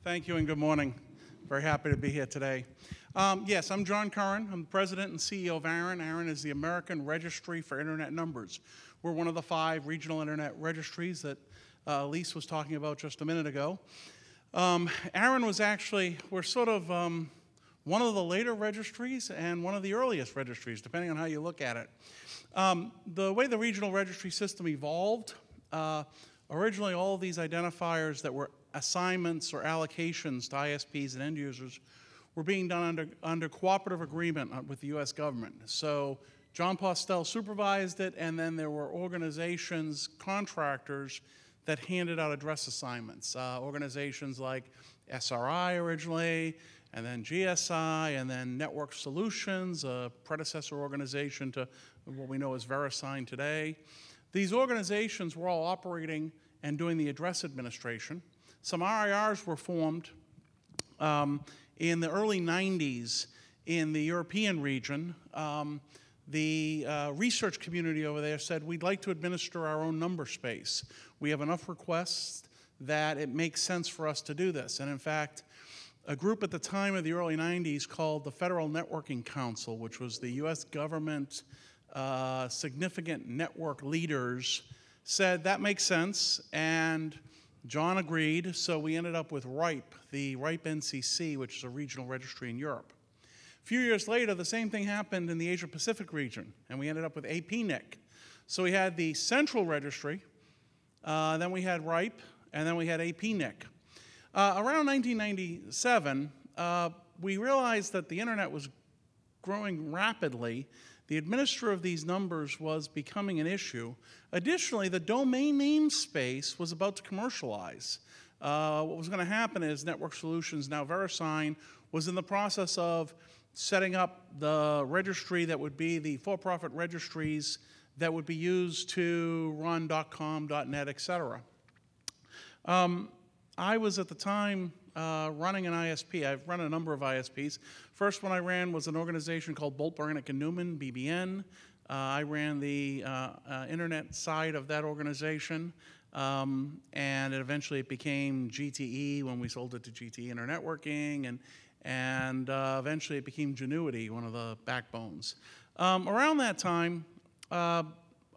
Thank you and good morning. Very happy to be here today. Yes, I'm John Curran. I'm the president and CEO of ARIN. ARIN is the American Registry for Internet Numbers. We're one of the 5 regional internet registries that Lise was talking about just a minute ago. ARIN was actually, we're sort of one of the later registries and one of the earliest registries, depending on how you look at it. The way the regional registry system evolved, originally all of these identifiers that were assignments or allocations to ISPs and end users were being done under cooperative agreement with the US government. So John Postel supervised it, and then there were organizations, contractors, that handed out address assignments. Organizations like SRI originally, and then GSI, and then Network Solutions, a predecessor organization to what we know as VeriSign today. These organizations were all operating and doing the address administration. Some RIRs were formed in the early 90s in the European region. The research community over there said, we'd like to administer our own number space. We have enough requests that it makes sense for us to do this. And in fact, a group at the time of the early 90s called the Federal Networking Council, which was the US government significant network leaders, said that makes sense, and John agreed, so we ended up with RIPE, the RIPE NCC, which is a regional registry in Europe. A few years later, the same thing happened in the Asia-Pacific region, and we ended up with APNIC. So we had the central registry, then we had RIPE, and then we had APNIC. Around 1997, we realized that the internet was growing rapidly. The administrator of these numbers was becoming an issue. Additionally, the domain name space was about to commercialize. What was going to happen is Network Solutions, now VeriSign, was in the process of setting up the registry that would be the for-profit registries that would be used to run .com, .net, etc. I was at the time running an ISP. I've run a number of ISPs. First one I ran was an organization called Bolt, Beranek & Newman, BBN. I ran the internet side of that organization, and eventually it became GTE when we sold it to GTE Internetworking, and eventually it became Genuity, one of the backbones. Around that time, a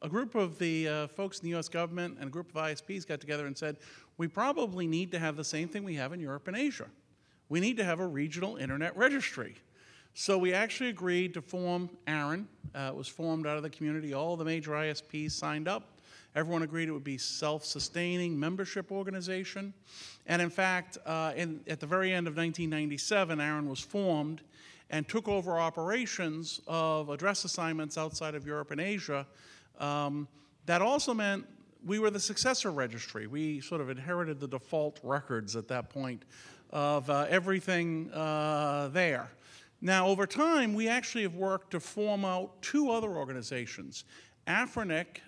group of the folks in the US government and a group of ISPs got together and said, we probably need to have the same thing we have in Europe and Asia. We need to have a regional internet registry. So we actually agreed to form ARIN. It was formed out of the community. All the major ISPs signed up. Everyone agreed it would be self-sustaining membership organization. And in fact, at the very end of 1997, ARIN was formed and took over operations of address assignments outside of Europe and Asia. That also meant we were the successor registry. We sort of inherited the default records at that point of everything there. Now, over time, we actually have worked to form out 2 other organizations, LACNIC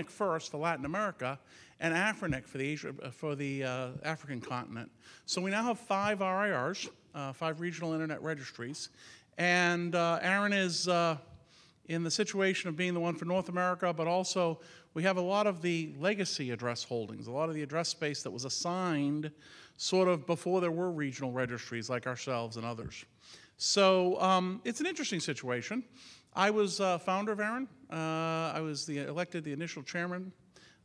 first for Latin America, and AFRINIC for the African continent. So we now have 5 RIRs, 5 regional internet registries, and ARIN is in the situation of being the one for North America, but also we have a lot of the legacy address holdings, a lot of the address space that was assigned sort of before there were regional registries like ourselves and others. So it's an interesting situation. I was founder of ARIN. I was elected the initial chairman.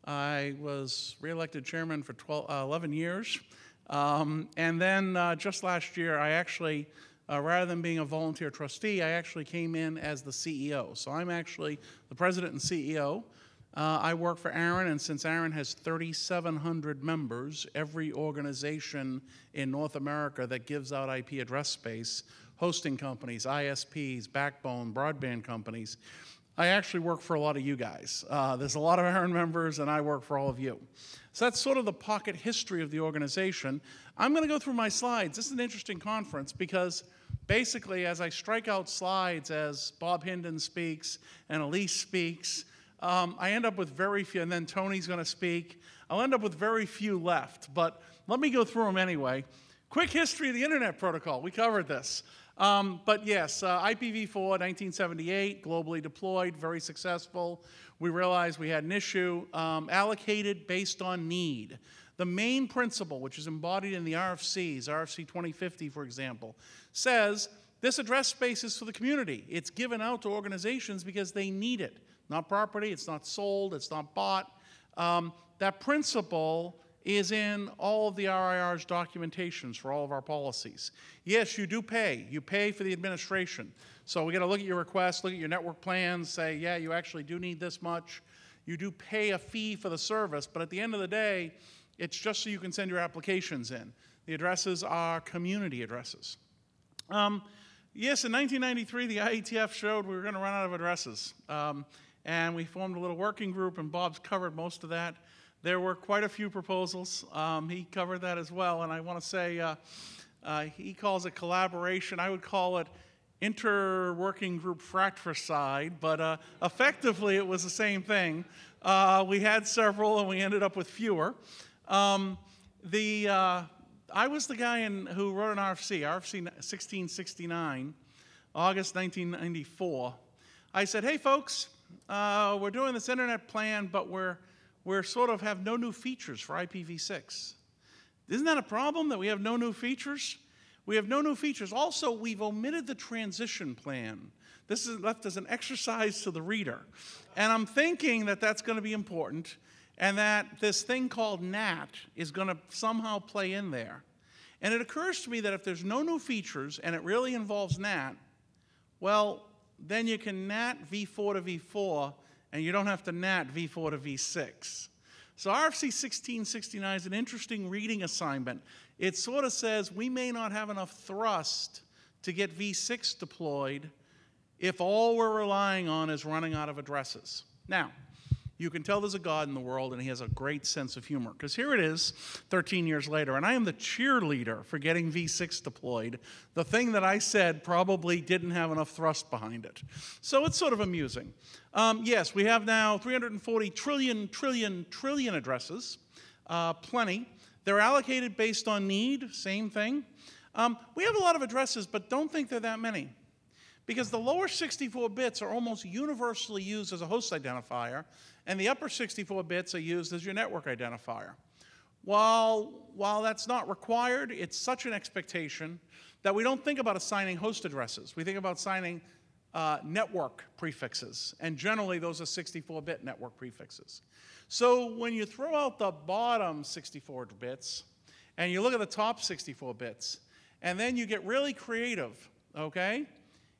I was re-elected chairman for 11 years. And then just last year, I actually, rather than being a volunteer trustee, I actually came in as the CEO. So I'm actually the president and CEO. I work for ARIN, and since ARIN has 3,700 members, every organization in North America that gives out IP address space, hosting companies, ISPs, backbone, broadband companies, I actually work for a lot of you guys. There's a lot of ARIN members, and I work for all of you. So that's sort of the pocket history of the organization. I'm going to go through my slides. This is an interesting conference because basically as I strike out slides as Bob Hinden speaks and Elise speaks, I end up with very few, and then Tony's going to speak. I'll end up with very few left, but let me go through them anyway. Quick history of the Internet Protocol. We covered this. But yes, IPv4, 1978, globally deployed, very successful. We realized we had an issue allocated based on need. The main principle, which is embodied in the RFCs, RFC 2050, for example, says this address space is for the community. It's given out to organizations because they need it. Not property, it's not sold, it's not bought. That principle is in all of the RIR's documentations for all of our policies. Yes, you do pay. You pay for the administration. So we got to look at your request, look at your network plans, say, yeah, you actually do need this much. You do pay a fee for the service, but at the end of the day, it's just so you can send your applications in. The addresses are community addresses. Yes, in 1993, the IETF showed we were going to run out of addresses. And we formed a little working group, and Bob's covered most of that. There were quite a few proposals. He covered that as well, and I want to say he calls it collaboration. I would call it inter-working group fratricide, but effectively it was the same thing. We had several, and we ended up with fewer. I was the guy who wrote an RFC 1669, August 1994. I said, hey folks, we're doing this internet plan, but we're sort of have no new features for IPv6. Isn't that a problem that we have no new features? We have no new features. Also, we've omitted the transition plan. This is left as an exercise to the reader. And I'm thinking that that's going to be important, and that this thing called NAT is going to somehow play in there. And it occurs to me that if there's no new features and it really involves NAT, well, then you can NAT v4 to v4, and you don't have to NAT v4 to v6. So RFC 1669 is an interesting reading assignment. It sort of says we may not have enough thrust to get v6 deployed if all we're relying on is running out of addresses. Now, you can tell there's a God in the world, and he has a great sense of humor, because here it is 13 years later, and I am the cheerleader for getting v6 deployed. The thing that I said probably didn't have enough thrust behind it. So it's sort of amusing. Yes, we have now 340 trillion addresses, plenty. They're allocated based on need, same thing. We have a lot of addresses, but don't think they're that many, because the lower 64 bits are almost universally used as a host identifier, and the upper 64 bits are used as your network identifier. While that's not required, it's such an expectation that we don't think about assigning host addresses. We think about assigning network prefixes, and generally those are 64-bit network prefixes. So when you throw out the bottom 64 bits, and you look at the top 64 bits, and then you get really creative, okay?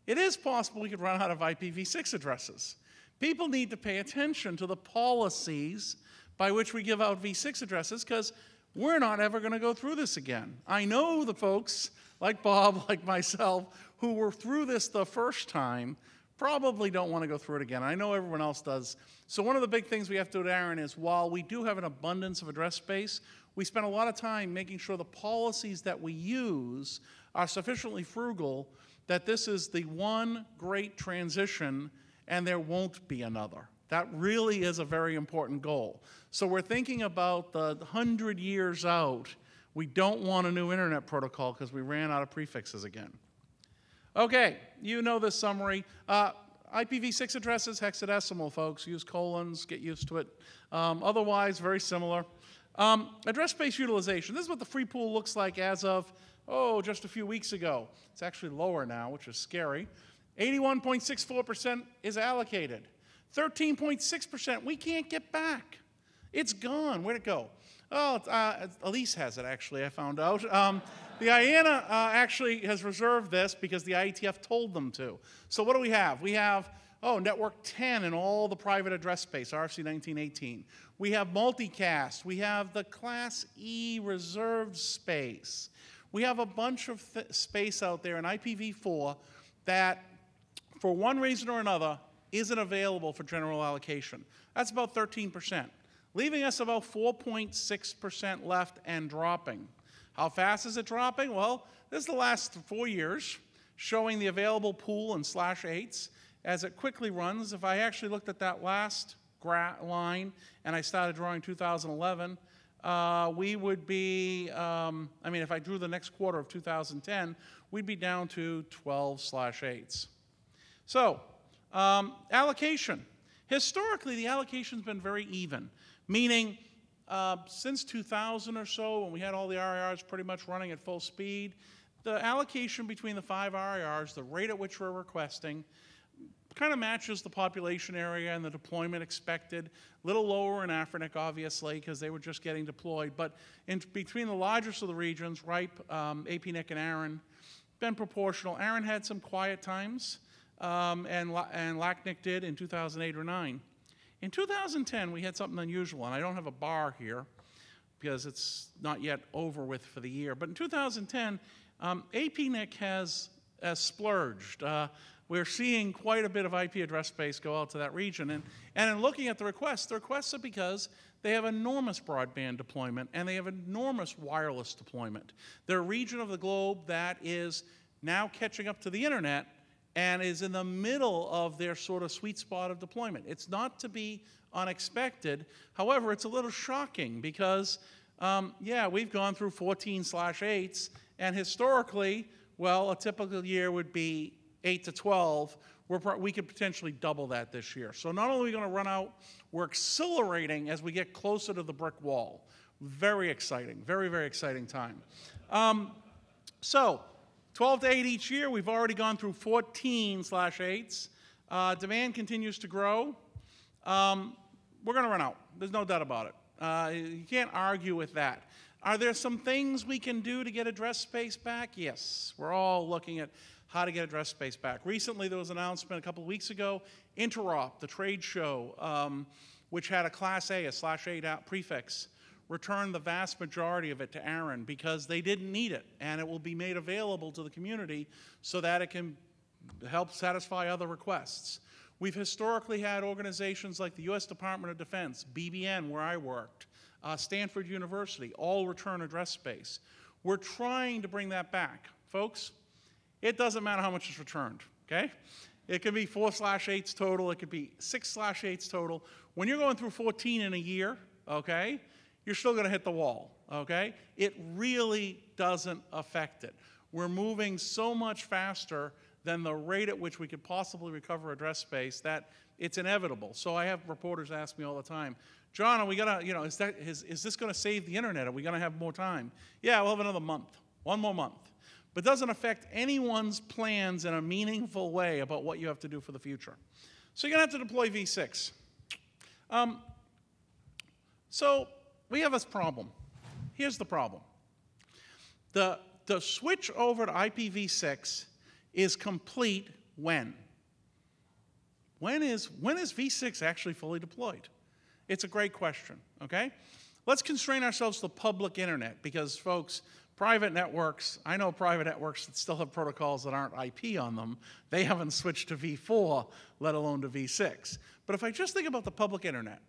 It is possible we could run out of IPv6 addresses. People need to pay attention to the policies by which we give out v6 addresses, because we're not ever going to go through this again. I know the folks like Bob, like myself, who were through this the first time probably don't want to go through it again. I know everyone else does. So one of the big things we have to do at ARIN is, while we do have an abundance of address space, we spend a lot of time making sure the policies that we use are sufficiently frugal that this is the one great transition and there won't be another. That really is a very important goal. So we're thinking about the 100 years out. We don't want a new internet protocol because we ran out of prefixes again. Okay, you know this summary. IPv6 addresses, hexadecimal, folks. Use colons, get used to it. Otherwise, very similar. Address space utilization. This is what the free pool looks like as of, just a few weeks ago. It's actually lower now, which is scary. 81.64% is allocated. 13.6% we can't get back. It's gone. Where'd it go? Elise has it, actually, I found out. The IANA actually has reserved this because the IETF told them to. So what do we have? We have, network 10 in all the private address space, RFC 1918. We have multicast. We have the Class E reserved space. We have a bunch of space out there in IPv4 that, for one reason or another, isn't available for general allocation. That's about 13%, leaving us about 4.6% left and dropping. How fast is it dropping? Well, this is the last 4 years, showing the available pool in /8s as it quickly runs. If I actually looked at that last line and I started drawing 2011, we would be, if I drew the next quarter of 2010, we'd be down to 12/8s. So, allocation. Historically, the allocation's been very even, meaning since 2000 or so, when we had all the RIRs pretty much running at full speed, the allocation between the 5 RIRs, the rate at which we're requesting, kind of matches the population area and the deployment expected. A little lower in Afrinic, obviously, because they were just getting deployed. But in between the largest of the regions, RIPE, APNIC, and ARIN, been proportional. ARIN had some quiet times, and LACNIC did in 2008 or 9. In 2010, we had something unusual, and I don't have a bar here because it's not yet over with for the year. But in 2010, APNIC has splurged. We're seeing quite a bit of IP address space go out to that region. And in looking at the requests are because they have enormous broadband deployment and they have enormous wireless deployment. They're a region of the globe that is now catching up to the internet and is in the middle of their sort of sweet spot of deployment. It's not to be unexpected. However, it's a little shocking because, yeah, we've gone through 14/8s, and historically, well, a typical year would be 8 to 12. We could potentially double that this year. So not only are we going to run out, we're accelerating as we get closer to the brick wall. Very exciting, very, very exciting time. So 12 to 8 each year, we've already gone through 14/8s. Demand continues to grow. We're going to run out. There's no doubt about it. You can't argue with that. Are there some things we can do to get address space back? Yes. We're all looking at how to get address space back. Recently, there was an announcement a couple of weeks ago, Interop, the trade show, which had a Class A, a /8 prefix, returned the vast majority of it to ARIN because they didn't need it, and it will be made available to the community so that it can help satisfy other requests. We've historically had organizations like the U.S. Department of Defense, BBN, where I worked, Stanford University, all return address space. We're trying to bring that back. Folks, it doesn't matter how much is returned, okay? It could be 4/8s total, it could be 6/8s total. When you're going through 14 in a year, okay, you're still gonna hit the wall, okay? It really doesn't affect it. We're moving so much faster than the rate at which we could possibly recover address space that it's inevitable. So I have reporters ask me all the time, John, are we gonna, you know, is this gonna save the internet? Are we gonna have more time? Yeah, we'll have another month, one more month. But it doesn't affect anyone's plans in a meaningful way about what you have to do for the future. So you're gonna have to deploy V6. So we have this problem. Here's the problem. The switch over to IPv6 is complete when? When is V6 actually fully deployed? It's a great question, okay? Let's constrain ourselves to the public internet because, folks, private networks, I know private networks that still have protocols that aren't IP on them. They haven't switched to V4, let alone to V6. But if I just think about the public internet,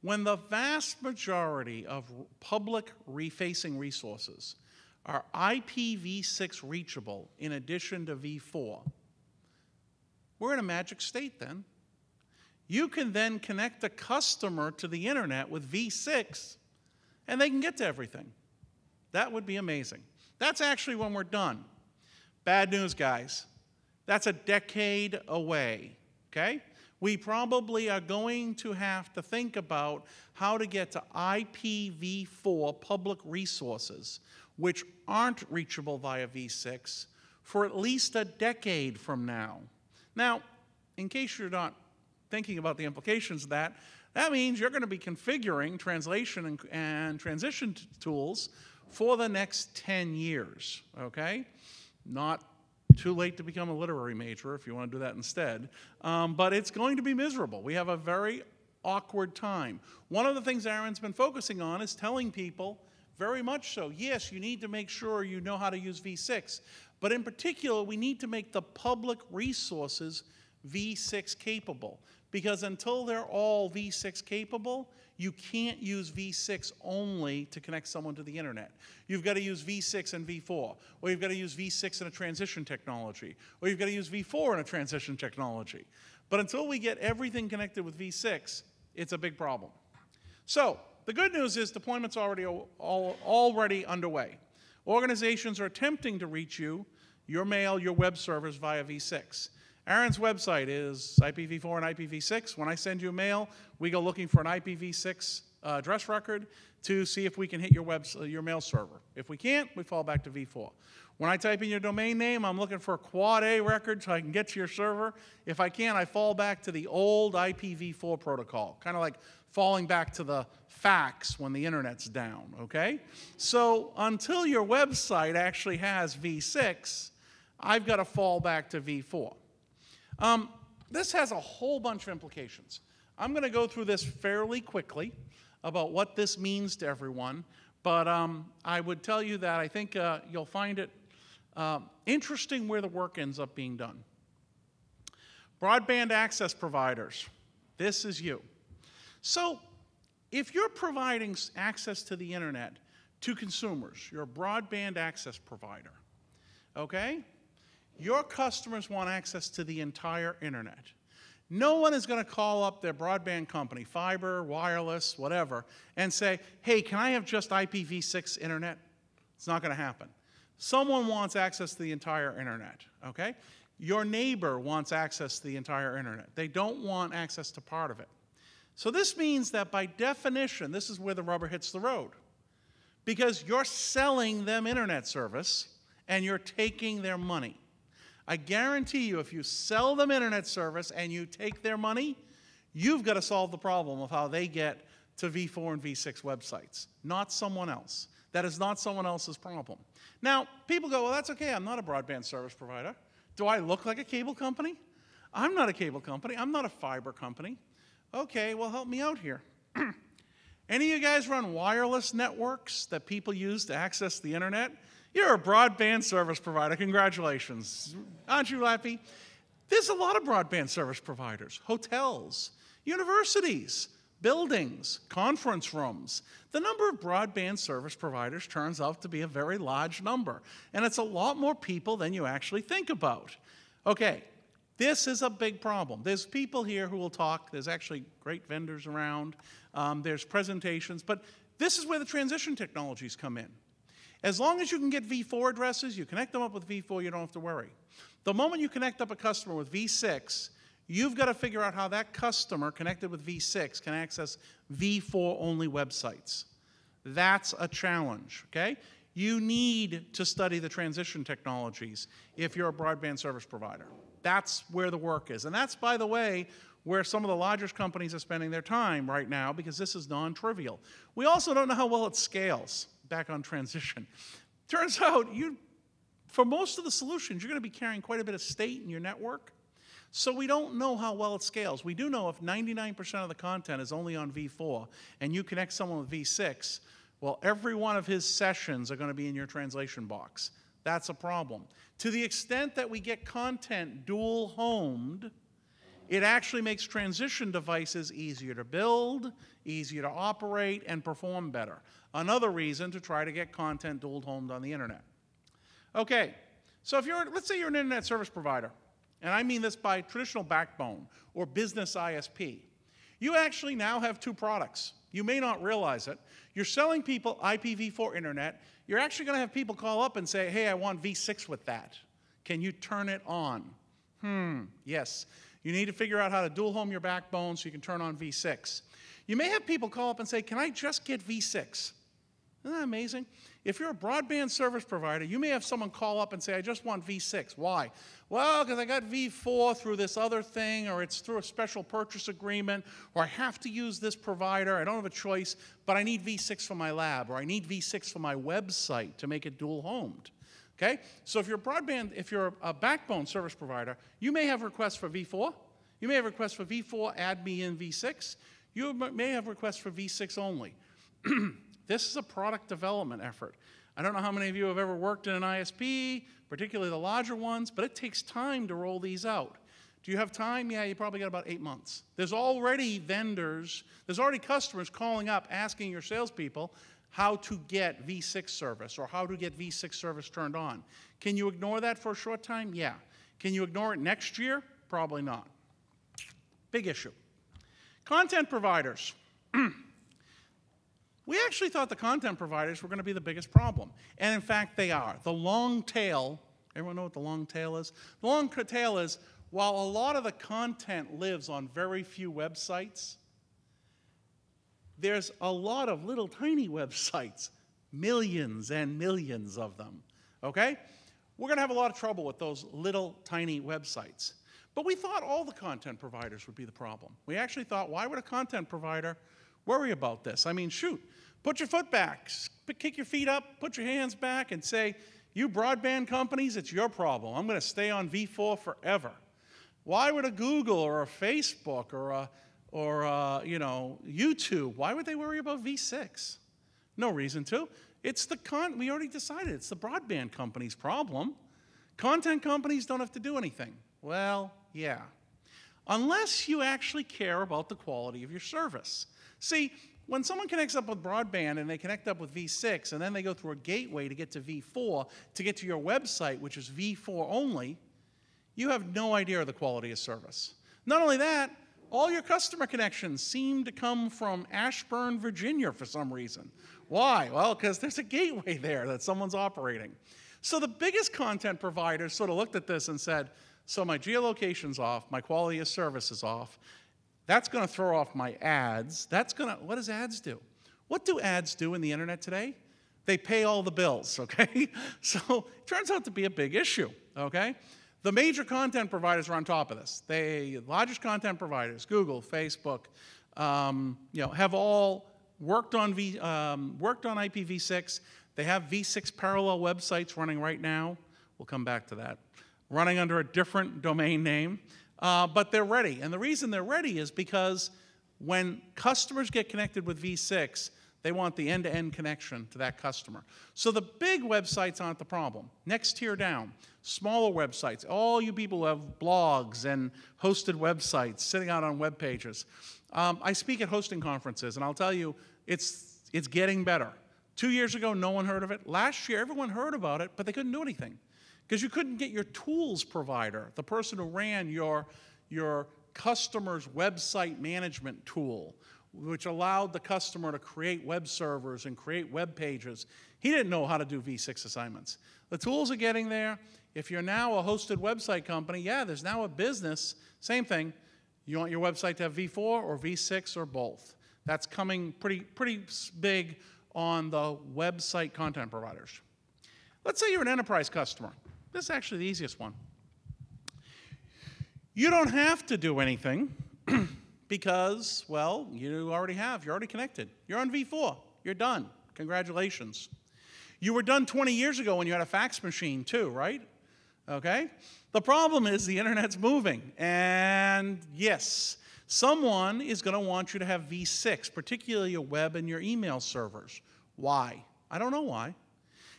when the vast majority of public refacing resources are IPv6 reachable in addition to V4, we're in a magic state then. You can then connect the customer to the internet with V6 and they can get to everything. That would be amazing. That's actually when we're done. Bad news, guys. That's a decade away, okay? We probably are going to have to think about how to get to IPv4 public resources, which aren't reachable via V6, for at least a decade from now. Now, in case you're not thinking about the implications of that, that means you're going to be configuring translation and transition tools for the next 10 years, okay? Not too late to become a literary major if you want to do that instead, but it's going to be miserable. We have a very awkward time. One of the things ARIN's been focusing on is telling people, very much so, yes, you need to make sure you know how to use V6, but in particular, we need to make the public resources V6 capable, because until they're all V6 capable, you can't use V6 only to connect someone to the internet. You've got to use V6 and V4, or you've got to use V6 in a transition technology, or you've got to use V4 in a transition technology. But until we get everything connected with V6, it's a big problem. So the good news is deployment's already underway. Organizations are attempting to reach you, your mail, your web servers via V6. ARIN's website is IPv4 and IPv6. When I send you a mail, we go looking for an IPv6 address record to see if we can hit your mail server. If we can't, we fall back to v4. When I type in your domain name, I'm looking for a quad A record so I can get to your server. If I can't, I fall back to the old IPv4 protocol, kind of like falling back to the fax when the internet's down, okay? So until your website actually has v6, I've got to fall back to v4. This has a whole bunch of implications. I'm going to go through this fairly quickly about what this means to everyone, but I would tell you that I think you'll find it interesting where the work ends up being done. Broadband access providers, this is you. So if you're providing access to the internet to consumers, you're a broadband access provider, okay? Your customers want access to the entire internet. No one is going to call up their broadband company, fiber, wireless, whatever, and say, hey, can I have just IPv6 internet? It's not going to happen. Someone wants access to the entire internet, okay? Your neighbor wants access to the entire internet. They don't want access to part of it. So this means that by definition, this is where the rubber hits the road. Because you're selling them internet service and you're taking their money. I guarantee you, if you sell them internet service and you take their money, you've got to solve the problem of how they get to v4 and v6 websites, not someone else. That is not someone else's problem. Now, people go, well, that's okay, I'm not a broadband service provider. Do I look like a cable company? I'm not a cable company. I'm not a fiber company. Okay, well, help me out here. Any of you guys run wireless networks that people use to access the internet? You're a broadband service provider. Congratulations. Aren't you happy? There's a lot of broadband service providers. Hotels, universities, buildings, conference rooms. The number of broadband service providers turns out to be a very large number. And it's a lot more people than you actually think about. Okay, this is a big problem. There's people here who will talk. There's actually great vendors around. There's presentations. But this is where the transition technologies come in. As long as you can get v4 addresses, you connect them up with v4, you don't have to worry. The moment you connect up a customer with v6, you've got to figure out how that customer connected with v6 can access v4-only websites. That's a challenge, okay? You need to study the transition technologies if you're a broadband service provider. That's where the work is. And that's, by the way, where some of the largest companies are spending their time right now, because this is non-trivial. We also don't know how well it scales. Back on transition. Turns out, for most of the solutions, you're going to be carrying quite a bit of state in your network. So we don't know how well it scales. We do know if 99% of the content is only on v4 and you connect someone with v6, well, every one of his sessions are going to be in your translation box. That's a problem. To the extent that we get content dual-homed, it actually makes transition devices easier to build, easier to operate, and perform better. Another reason to try to get content dual-homed on the internet. Okay, so if let's say you're an internet service provider, and I mean this by traditional backbone or business ISP, you actually now have two products. You may not realize it. You're selling people IPv4 internet. You're actually going to have people call up and say, hey, I want v6 with that. Can you turn it on? Yes. You need to figure out how to dual home your backbone so you can turn on v6. You may have people call up and say, can I just get v6? Isn't that amazing? If you're a broadband service provider, you may have someone call up and say, I just want v6. Why? Well, because I got v4 through this other thing, or it's through a special purchase agreement, or I have to use this provider. I don't have a choice, but I need v6 for my lab, or I need v6 for my website to make it dual-homed. Okay? So if you're a backbone service provider, you may have requests for v4. You may have requests for v4, add me in v6. You may have requests for v6 only. This is a product development effort. I don't know how many of you have ever worked in an ISP, particularly the larger ones, but it takes time to roll these out. Do you have time? Yeah, you probably got about 8 months. There's already vendors, there's already customers calling up asking your salespeople how to get v6 service or how to get v6 service turned on. Can you ignore that for a short time? Yeah. Can you ignore it next year? Probably not. Big issue. Content providers. We actually thought the content providers were going to be the biggest problem. And in fact, they are. The long tail, everyone know what the long tail is? The long tail is, while a lot of the content lives on very few websites, there's a lot of little tiny websites, millions and millions of them, okay? We're going to have a lot of trouble with those little tiny websites. But we thought all the content providers would be the problem. We actually thought, why would a content provider worry about this? I mean, shoot, put your foot back, kick your feet up, put your hands back, and say, you broadband companies, it's your problem. I'm going to stay on v4 forever. Why would a Google or a Facebook or YouTube, why would they worry about v6? No reason to. It's we already decided, it's the broadband company's problem. Content companies don't have to do anything. Well, yeah. Unless you actually care about the quality of your service. See, when someone connects up with broadband and they connect up with v6 and then they go through a gateway to get to v4, to get to your website, which is v4 only, you have no idea of the quality of service. Not only that, all your customer connections seem to come from Ashburn, Virginia for some reason. Why? Well, because there's a gateway there that someone's operating. So the biggest content providers sort of looked at this and said, so my geolocation's off, my quality of service is off, that's going to throw off my ads. What does ads do? What do ads do in the internet today? They pay all the bills, okay? So it turns out to be a big issue, okay? The major content providers are on top of this. The largest content providers, Google, Facebook, have all worked on IPv6. They have v6 parallel websites running right now. We'll come back to that. Running under a different domain name, but they're ready. And the reason they're ready is because when customers get connected with v6, they want the end-to-end connection to that customer. So the big websites aren't the problem. Next tier down, smaller websites, all you people who have blogs and hosted websites sitting out on web pages. I speak at hosting conferences, and I'll tell you, it's getting better. 2 years ago, no one heard of it. Last year, everyone heard about it, but they couldn't do anything because you couldn't get your tools provider, the person who ran your customer's website management tool, which allowed the customer to create web servers and create web pages. He didn't know how to do v6 assignments. The tools are getting there. If you're now a hosted website company, yeah, there's now a business. Same thing. You want your website to have v4 or v6 or both. That's coming pretty big on the website content providers. Let's say you're an enterprise customer. This is actually the easiest one. You don't have to do anything because, well, you already have. You're already connected. You're on v4. You're done. Congratulations. You were done 20 years ago when you had a fax machine too, right? Okay? The problem is the internet's moving. And yes, someone is going to want you to have v6, particularly your web and your email servers. Why? I don't know why.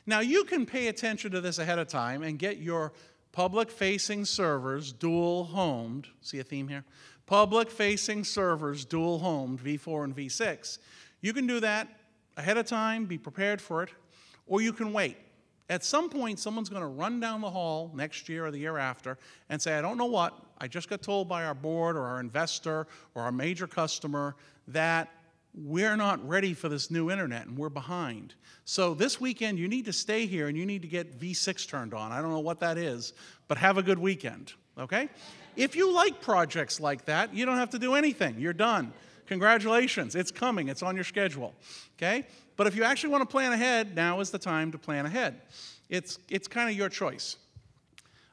Now, you can pay attention to this ahead of time and get your public-facing servers dual-homed. See a theme here? Public-facing servers dual-homed, v4 and v6. You can do that ahead of time, be prepared for it, or you can wait. At some point, someone's going to run down the hall next year or the year after and say, I don't know what, I just got told by our board or our investor or our major customer that we're not ready for this new internet and we're behind. So this weekend, you need to stay here and you need to get v6 turned on. I don't know what that is, but have a good weekend, okay? If you like projects like that, you don't have to do anything. You're done. Congratulations. It's coming. It's on your schedule, okay? But if you actually want to plan ahead, now is the time to plan ahead. It's kind of your choice.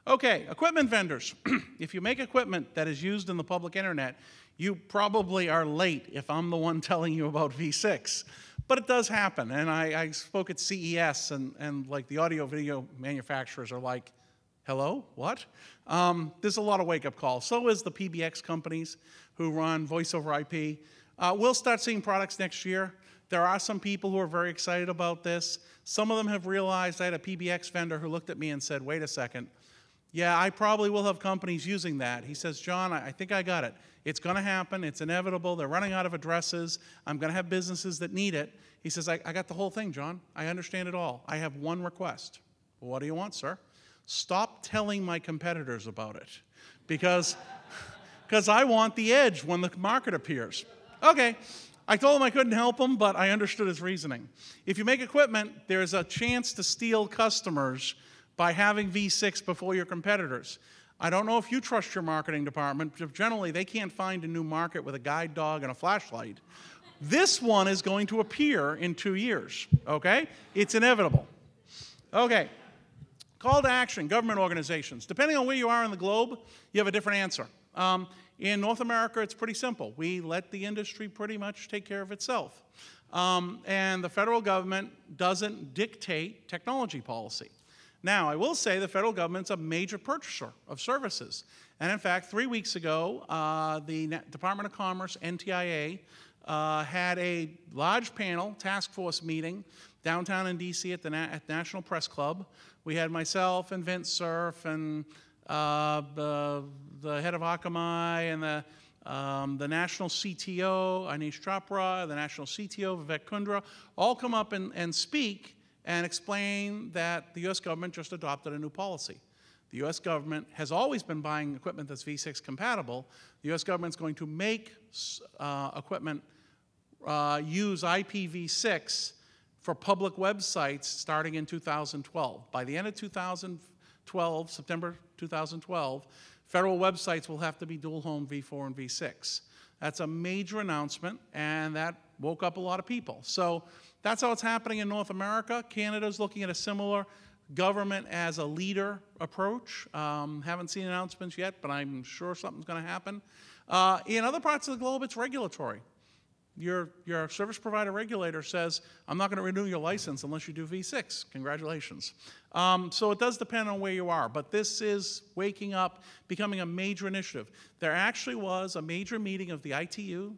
Okay, equipment vendors. If you make equipment that is used in the public internet, you probably are late if I'm the one telling you about v6. But it does happen, and I spoke at CES, and like the audio video manufacturers are like, hello, what? There's a lot of wake-up calls. So is the PBX companies who run voice over IP. We'll start seeing products next year. There are some people who are very excited about this. Some of them have realized. I had a PBX vendor who looked at me and said, wait a second. Yeah, I probably will have companies using that. He says, John, I think I got it. It's going to happen. It's inevitable. They're running out of addresses. I'm going to have businesses that need it. He says, I got the whole thing, John. I understand it all. I have one request. Well, what do you want, sir? Stop telling my competitors about it because I want the edge when the market appears. Okay. I told him I couldn't help him, but I understood his reasoning. If you make equipment, there's a chance to steal customers by having v6 before your competitors. I don't know if you trust your marketing department, but generally they can't find a new market with a guide dog and a flashlight. This one is going to appear in 2 years, okay? It's inevitable. Okay. Call to action, government organizations. Depending on where you are in the globe, you have a different answer. In North America, it's pretty simple. We let the industry pretty much take care of itself. And the federal government doesn't dictate technology policy. Now, I will say the federal government's a major purchaser of services. And in fact, 3 weeks ago, the Department of Commerce, NTIA, had a large panel, task force meeting, downtown in DC at the National Press Club. We had myself and Vince Cerf and the head of Akamai and the national CTO, Anish Chopra, the national CTO, Vivek Kundra, all come up and speak and explain that the US government just adopted a new policy. The US government has always been buying equipment that's v6 compatible. The US government's going to make equipment use IPv6 for public websites starting in 2012. By the end of 2012, September 2012, federal websites will have to be dual home v4 and v6. That's a major announcement, and that woke up a lot of people. So that's how it's happening in North America. Canada's looking at a similar government as a leader approach. Haven't seen announcements yet, but I'm sure something's going to happen. In other parts of the globe, it's regulatory. Your service provider regulator says, I'm not going to renew your license unless you do v6. Congratulations. So it does depend on where you are, but this is waking up, becoming a major initiative. There actually was a major meeting of the ITU,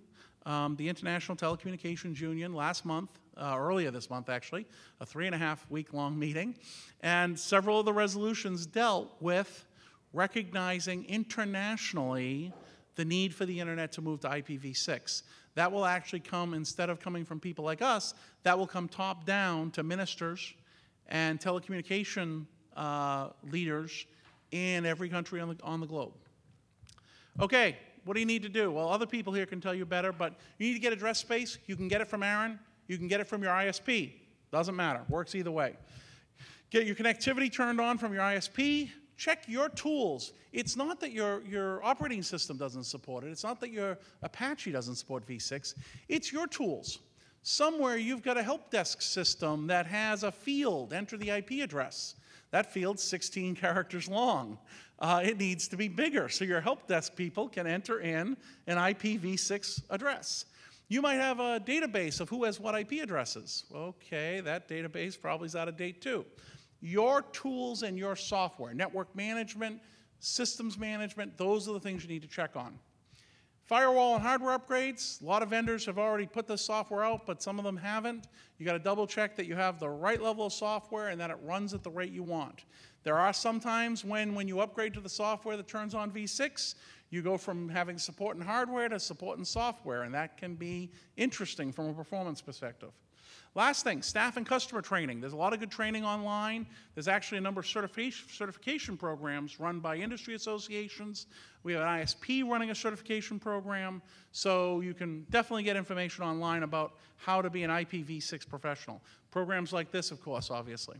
the International Telecommunications Union, last month, earlier this month actually, a 3.5-week-long meeting, and several of the resolutions dealt with recognizing internationally the need for the internet to move to IPv6. That will actually come, instead of coming from people like us, that will come top down to ministers and telecommunication leaders in every country on the globe. Okay, what do you need to do? Well, other people here can tell you better, but you need to get address space. You can get it from ARIN. You can get it from your ISP. Doesn't matter. Works either way. Get your connectivity turned on from your ISP. Check your tools. It's not that your operating system doesn't support it. It's not that your Apache doesn't support v6. It's your tools. Somewhere you've got a help desk system that has a field, enter the IP address. That field's 16 characters long. It needs to be bigger so your help desk people can enter in an IPv6 address. You might have a database of who has what IP addresses. Okay, that database probably is out of date too. Your tools and your software, network management, systems management, those are the things you need to check on. Firewall and hardware upgrades. A lot of vendors have already put this software out, but some of them haven't. You got to double check that you have the right level of software and that it runs at the rate you want. There are some times when you upgrade to the software that turns on v6, you go from having support in hardware to support in software, and that can be interesting from a performance perspective. Last thing, staff and customer training. There's a lot of good training online. There's actually a number of certification programs run by industry associations. We have an ISP running a certification program, so you can definitely get information online about how to be an IPv6 professional. Programs like this, of course, obviously.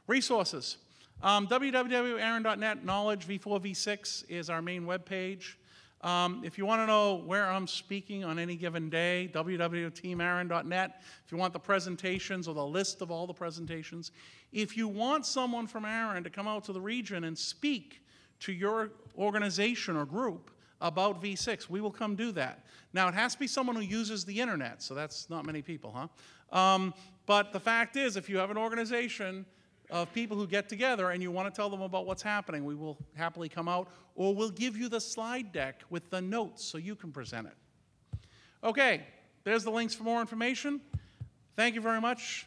Resources. www.arin.net, knowledge v4 v6 is our main webpage. If you want to know where I'm speaking on any given day, www.teamarin.net. If you want the presentations or the list of all the presentations. If you want someone from ARIN to come out to the region and speak to your organization or group about v6, we will come do that. Now, it has to be someone who uses the internet, so that's not many people, huh? But the fact is, if you have an organization of people who get together and you want to tell them about what's happening, we will happily come out, or we'll give you the slide deck with the notes so you can present it. Okay, there's the links for more information. Thank you very much.